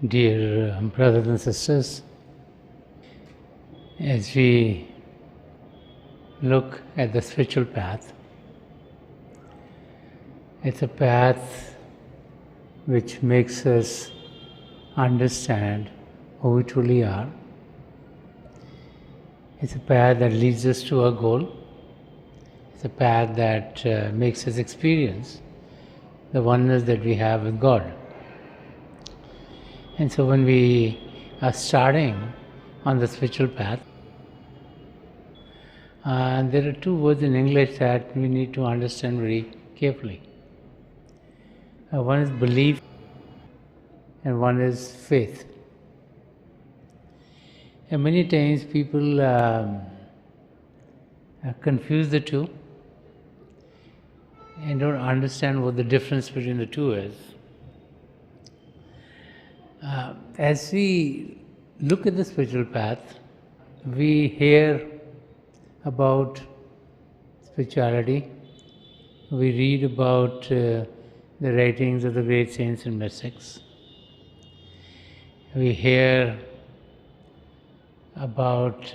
Dear brothers and sisters, as we look at the spiritual path, it's a path which makes us understand who we truly are. It's a path that leads us to our goal. It's a path that makes us experience the oneness that we have with God. And so when we are starting on the spiritual path, there are two words in English that we need to understand very carefully. One is belief and one is faith. And many times people confuse the two and don't understand what the difference between the two is. As we look at the spiritual path, we hear about spirituality, we read about the writings of the great saints and mystics, we hear about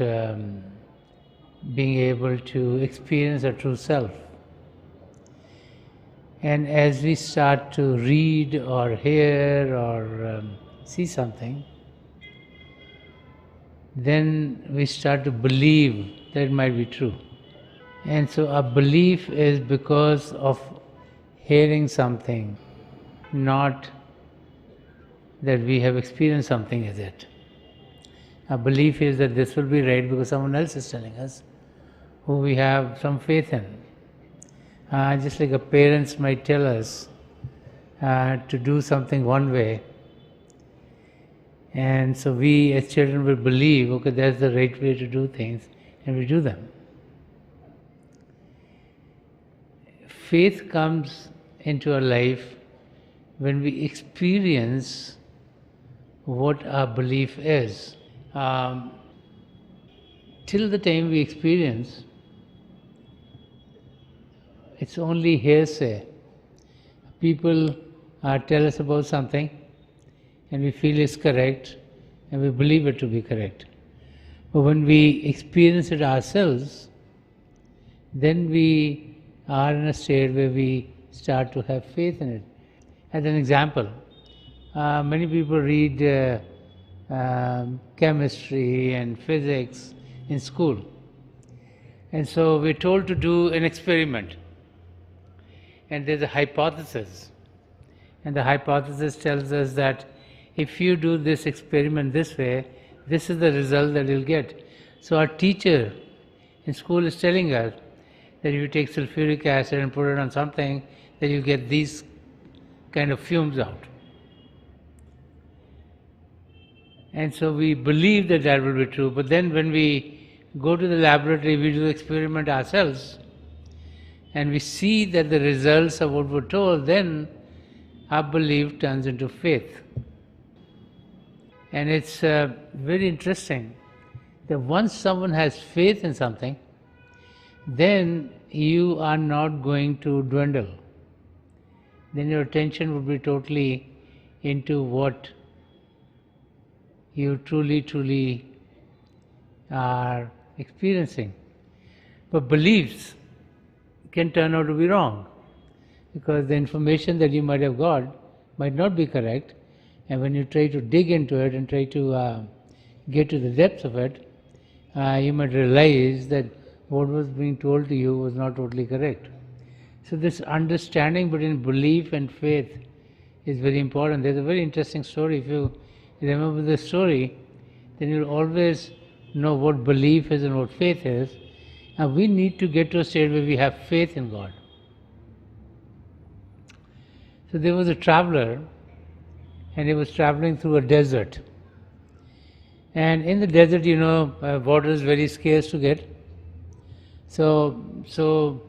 being able to experience a true self. And as we start to read or hear or see something, then we start to believe that it might be true. And so our belief is because of hearing something, not that we have experienced something as it. Our belief is that this will be right because someone else is telling us, who we have some faith in. Just like a parents might tell us to do something one way, and so we as children will believe, okay, that's the right way to do things, and we do them. Faith comes into our life when we experience what our belief is. Till the time we experience, it's only hearsay. People tell us about something and we feel it's correct and we believe it to be correct. But when we experience it ourselves, then we are in a state where we start to have faith in it. As an example, many people read chemistry and physics in school. And so we're told to do an experiment. And there's a hypothesis. And the hypothesis tells us that if you do this experiment this way, this is the result that you'll get. So our teacher in school is telling us that if you take sulfuric acid and put it on something, then you get these kind of fumes out. And so we believe that that will be true, but then when we go to the laboratory, we do the experiment ourselves, and we see that the results of what we're told, then our belief turns into faith. And it's very interesting that once someone has faith in something, then you are not going to dwindle. Then your attention would be totally into what you truly are experiencing. But beliefs can turn out to be wrong, because the information that you might have got might not be correct, and when you try to dig into it and try to get to the depths of it, you might realize that what was being told to you was not totally correct. So this understanding between belief and faith is very important. There's a very interesting story. If you remember the story, then you'll always know what belief is and what faith is. And we need to get to a state where we have faith in God. So there was a traveler, and he was traveling through a desert. And in the desert, water is very scarce to get. So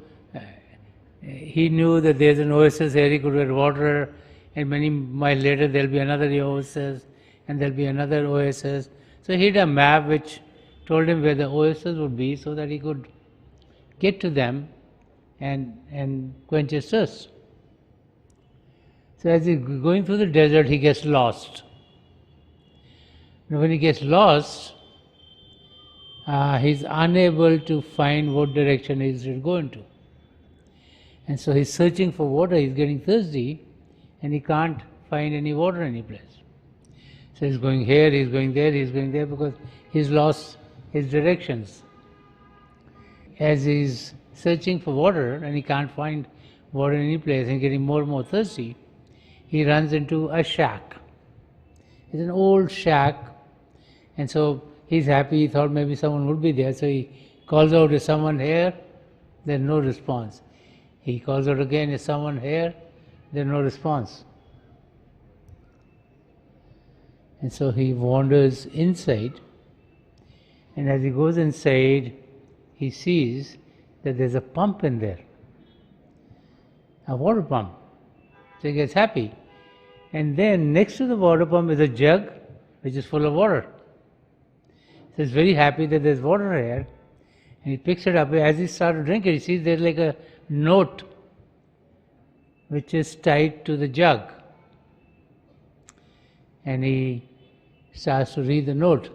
he knew that there's an oasis here, he could get water, and many miles later there'll be another oasis, and there'll be another oasis. So he had a map which told him where the oasis would be so that he could get to them and quench his thirst. So as he's going through the desert, he gets lost. Now when he gets lost, he's unable to find what direction he should go into. And so he's searching for water, he's getting thirsty, and he can't find any water any place. So he's going here, he's going there, he's going there, because he's lost his directions. As he's searching for water and he can't find water in any place and getting more and more thirsty, he runs into a shack. It's an old shack, and so he's happy, he thought maybe someone would be there, so he calls out, "Is someone here?" There's no response. He calls out again, "Is someone here?" There's no response. And so he wanders inside, and as he goes inside, he sees that there's a pump in there, a water pump. So he gets happy. And then next to the water pump is a jug which is full of water. So he's very happy that there's water here, and he picks it up. As he starts to drink it, he sees there's like a note which is tied to the jug. And he starts to read the note.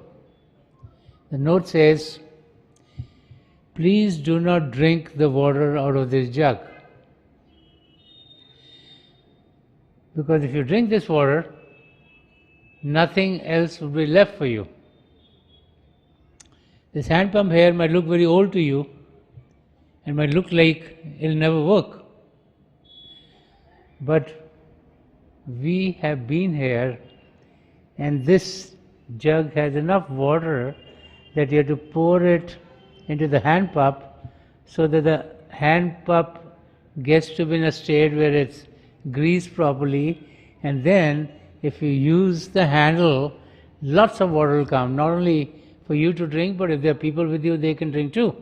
The note says, "Please do not drink the water out of this jug. Because if you drink this water, nothing else will be left for you. This hand pump here might look very old to you and might look like it'll never work. But we have been here, and this jug has enough water that you have to pour it into the hand pump so that the hand pump gets to be in a state where it's greased properly, and then if you use the handle, lots of water will come, not only for you to drink, but if there are people with you, they can drink too."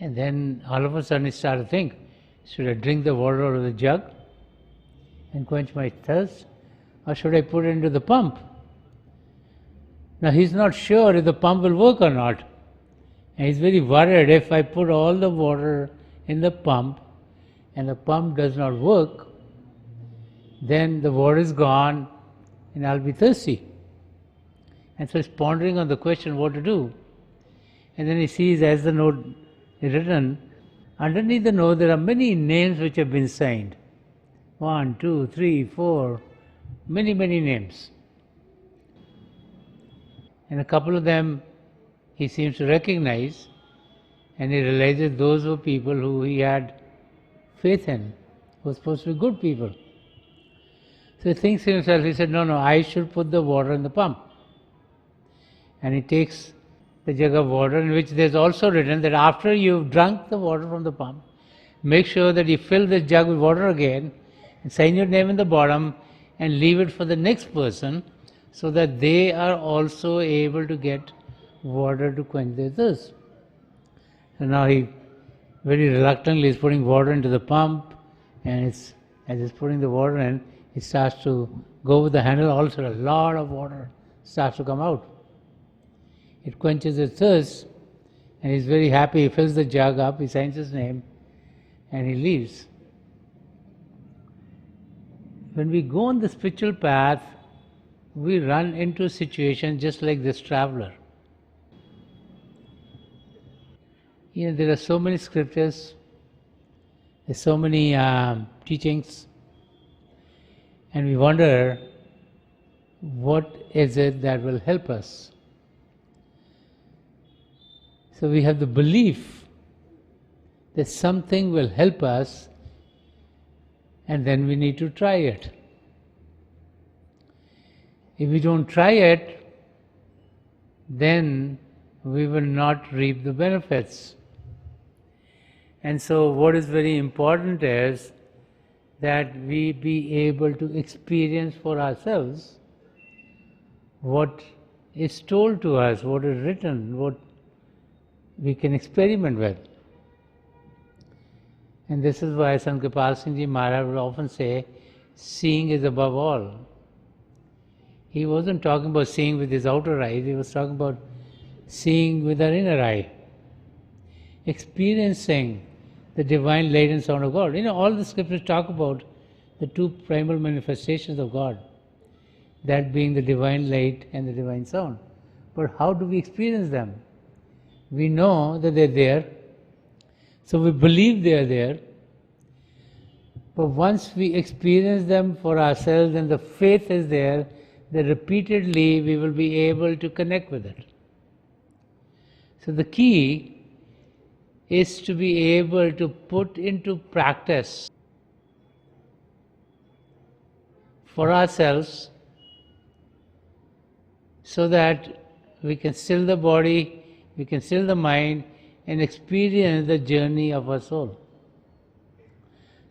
And then all of a sudden he started to think, should I drink the water out of the jug and quench my thirst, or should I put it into the pump? Now he's not sure if the pump will work or not. And he's very worried, if I put all the water in the pump and the pump does not work, then the water is gone and I'll be thirsty. And so he's pondering on the question what to do. And then he sees, as the note is written, underneath the note there are many names which have been signed. 1, 2, 3, 4, many names. And a couple of them he seems to recognize, and he realizes those were people who he had faith in, who were supposed to be good people. So he thinks to himself, he said, no, I should put the water in the pump. And he takes the jug of water, in which there's also written that after you've drunk the water from the pump, make sure that you fill the jug with water again, and sign your name in the bottom, and leave it for the next person, so that they are also able to get water to quench their thirst. So now he very reluctantly is putting water into the pump, and as he's putting the water in, he starts to go with the handle, also a lot of water starts to come out. It quenches his thirst, and he's very happy. He fills the jug up, he signs his name, and he leaves. When we go on the spiritual path, we run into situations just like this traveler. There are so many scriptures, there's so many teachings, and we wonder, what is it that will help us? So we have the belief that something will help us, and then we need to try it. If we don't try it, then we will not reap the benefits. And so what is very important is that we be able to experience for ourselves what is told to us, what is written, what we can experiment with. And this is why Sant Singh Ji Maharaj would often say, seeing is above all. He wasn't talking about seeing with his outer eyes, he was talking about seeing with our inner eye. Experiencing the divine light and sound of God. All the scriptures talk about the two primal manifestations of God. that being the divine light and the divine sound. But how do we experience them? We know that they're there, so we believe they're there, but once we experience them for ourselves and the faith is there, that repeatedly we will be able to connect with it. So the key is to be able to put into practice for ourselves so that we can still the body, we can still the mind and experience the journey of our soul.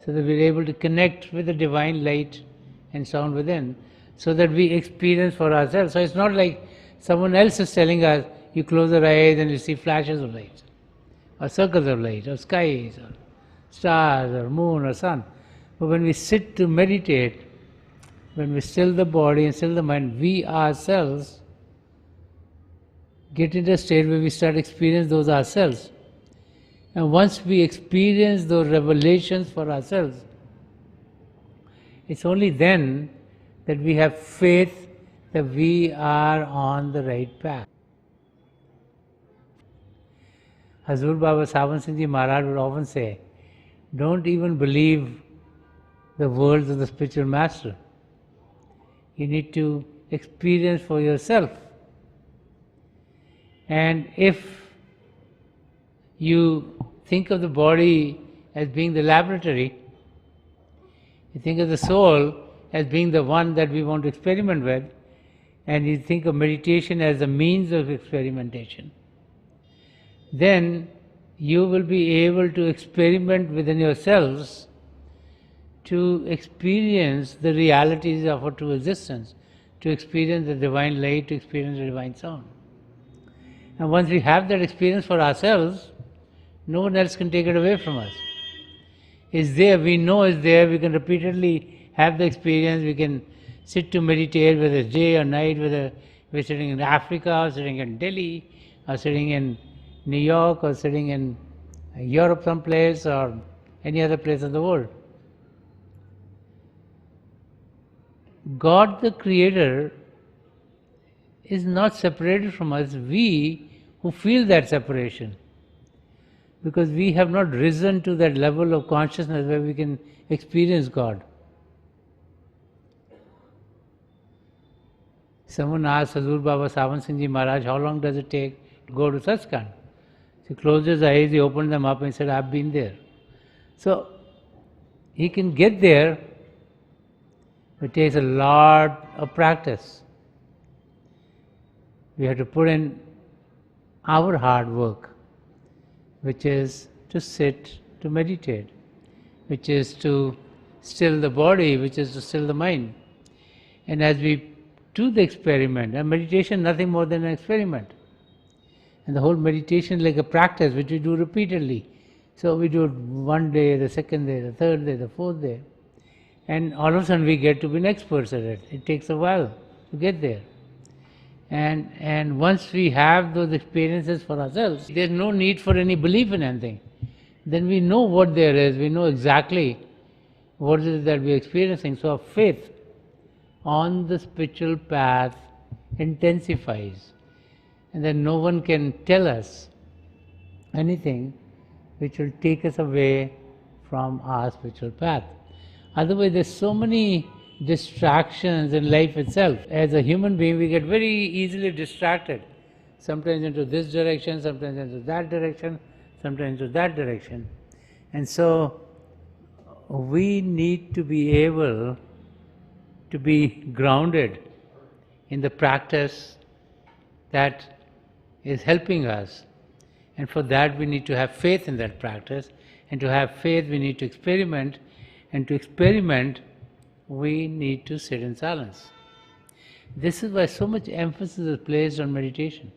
So that we're able to connect with the divine light and sound within, so that we experience for ourselves. So it's not like someone else is telling us, you close your eyes and you see flashes of light, or circles of light, or skies, or stars, or moon, or sun. But when we sit to meditate, when we still the body and still the mind, we ourselves get into a state where we start experiencing those ourselves. And once we experience those revelations for ourselves, it's only then that we have faith that we are on the right path. Hazur Baba Sawan Singh Ji Maharaj would often say, don't even believe the words of the spiritual master. You need to experience for yourself. And if you think of the body as being the laboratory, you think of the soul as being the one that we want to experiment with, and you think of meditation as a means of experimentation, then you will be able to experiment within yourselves to experience the realities of our true existence, to experience the divine light, to experience the divine sound. And once we have that experience for ourselves, no one else can take it away from us. It's there, we know it's there, we can repeatedly have the experience, we can sit to meditate, whether it's day or night, whether we're sitting in Africa, or sitting in Delhi, or sitting in New York, or sitting in Europe someplace, or any other place of the world. God the Creator is not separated from us, we who feel that separation, because we have not risen to that level of consciousness where we can experience God. Someone asked Hazur Baba Sawan Singh Ji Maharaj, how long does it take to go to Satskhand? He closed his eyes, he opened them up and said, I've been there. So he can get there, but it takes a lot of practice. We have to put in our hard work, which is to sit, to meditate, which is to still the body, which is to still the mind. And as we do the experiment, and meditation nothing more than an experiment. And the whole meditation is like a practice which we do repeatedly. So we do it one day, the second day, the third day, the fourth day. And all of a sudden we get to be an expert at it. It takes a while to get there. And once we have those experiences for ourselves, there's no need for any belief in anything. Then we know what there is, we know exactly what it is that we're experiencing. So our faith on the spiritual path intensifies. And then no one can tell us anything which will take us away from our spiritual path. Otherwise, there's so many distractions in life itself. As a human being, we get very easily distracted, sometimes into this direction, sometimes into that direction, sometimes into that direction. And so we need to be able to be grounded in the practice that is helping us. And for that we need to have faith in that practice, and to have faith we need to experiment, and to experiment we need to sit in silence. This is why so much emphasis is placed on meditation.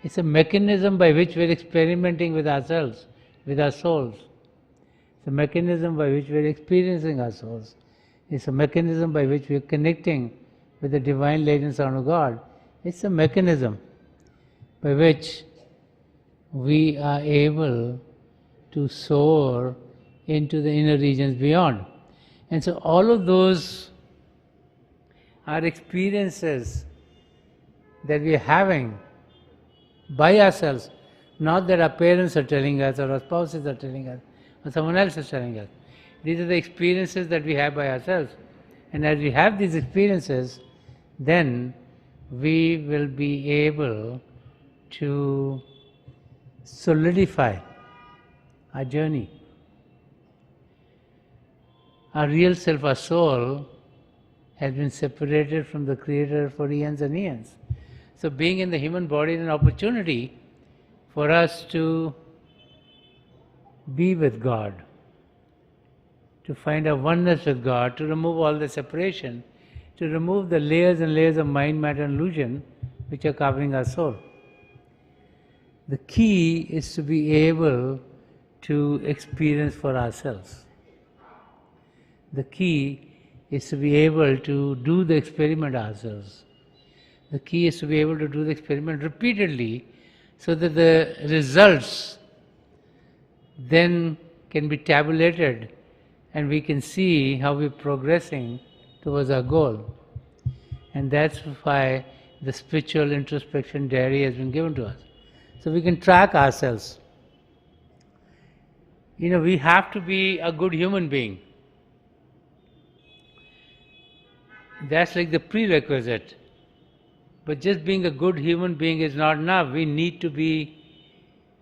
It's a mechanism by which we're experimenting with ourselves, with our souls. It's a mechanism by which we're experiencing our souls. It's a mechanism by which we're connecting with the divine light and sound of God. It's a mechanism by which we are able to soar into the inner regions beyond. And so all of those our experiences that we are having by ourselves, not that our parents are telling us or our spouses are telling us or someone else is telling us. These are the experiences that we have by ourselves. And as we have these experiences, then we will be able to solidify our journey. Our real self, our soul, has been separated from the Creator for eons and eons. So being in the human body is an opportunity for us to be with God, to find a oneness with God, to remove all the separation, to remove the layers and layers of mind, matter and illusion which are covering our soul. The key is to be able to experience for ourselves. The key is to be able to do the experiment ourselves. The key is to be able to do the experiment repeatedly so that the results then can be tabulated and we can see how we're progressing towards our goal. And that's why the spiritual introspection diary has been given to us. So we can track ourselves. We have to be a good human being. That's like the prerequisite. But just being a good human being is not enough. We need to be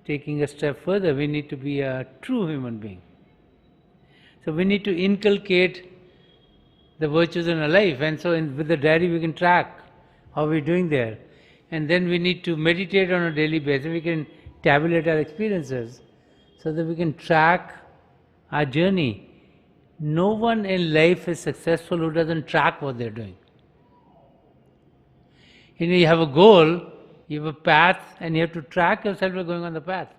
taking a step further. We need to be a true human being. So we need to inculcate the virtues in our life. And so with the diary we can track how we're doing there. And then we need to meditate on a daily basis. We can tabulate our experiences so that we can track our journey. No one in life is successful who doesn't track what they're doing. You have a goal, you have a path, and you have to track yourself while going on the path.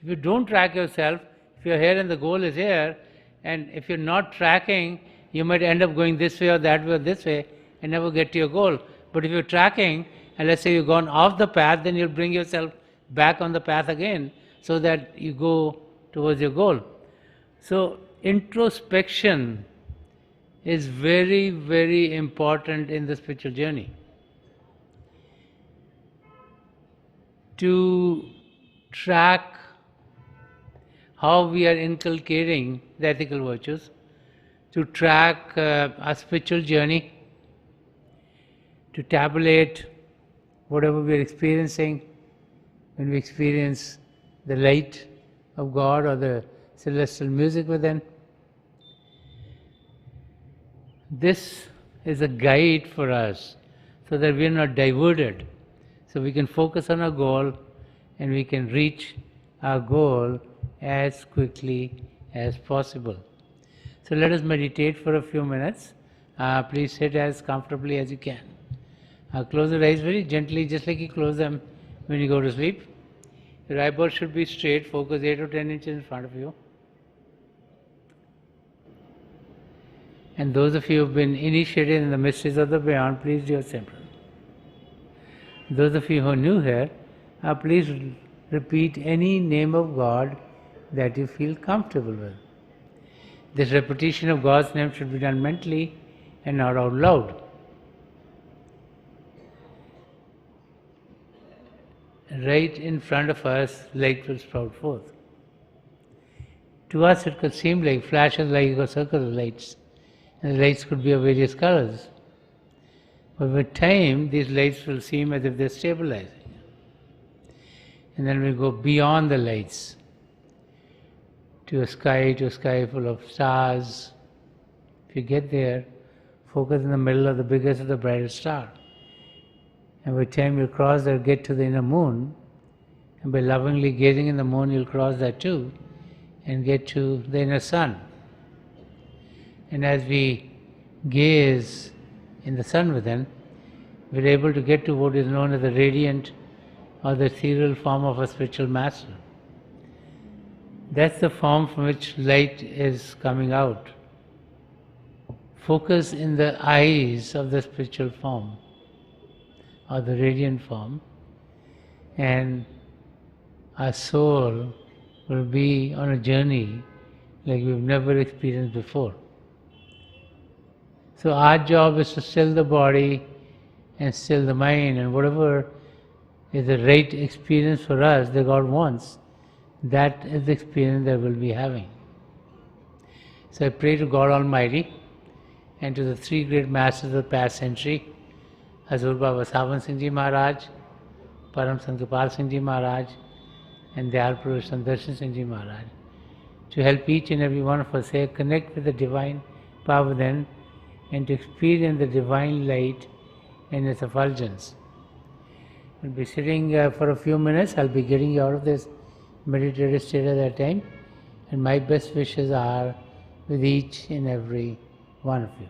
If you don't track yourself, if you're here and the goal is here, and if you're not tracking, you might end up going this way or that way or this way and never get to your goal. But if you're tracking, and let's say you've gone off the path, then you'll bring yourself back on the path again so that you go towards your goal. So introspection is very, very important in the spiritual journey. To track how we are inculcating the ethical virtues, to track our spiritual journey, to tabulate whatever we are experiencing when we experience the light of God or the celestial music within. This is a guide for us so that we are not diverted. So we can focus on our goal and we can reach our goal as quickly as possible. So let us meditate for a few minutes. Please sit as comfortably as you can. Close your eyes very gently, just like you close them when you go to sleep. Your eyebrows should be straight, focus 8 or 10 inches in front of you. And those of you who have been initiated in the mysteries of the beyond, please do your simple. Those of you who are new here, please repeat any name of God that you feel comfortable with. This repetition of God's name should be done mentally and not out loud. Right in front of us, light will sprout forth. To us it could seem like flashes like a circle of lights, and the lights could be of various colors. But with time, these lights will seem as if they're stabilizing. And then we go beyond the lights to a sky full of stars. If you get there, focus in the middle of the biggest of the brightest star. And with time you'll cross that, get to the inner moon, and by lovingly gazing in the moon you'll cross that too, and get to the inner sun. And as we gaze in the sun within, we're able to get to what is known as the radiant or the ethereal form of a spiritual master. That's the form from which light is coming out. Focus in the eyes of the spiritual form or the radiant form, and our soul will be on a journey like we've never experienced before. So our job is to still the body and still the mind, and whatever is the right experience for us that God wants, that is the experience that we'll be having. So I pray to God Almighty and to the three great masters of the past century, Hazur Baba Savan Singh Ji Maharaj, Param Sant Gopal Singh Ji Maharaj, and Dayal Purush Sant Darshan Singh Ji Maharaj, to help each and every one of us here connect with the divine power then and to experience the divine light and its effulgence. I'll be sitting for a few minutes. I'll be getting you out of this meditative state at that time, and my best wishes are with each and every one of you.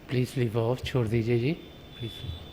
Please leave of, छोड़ दीजिए जी, please.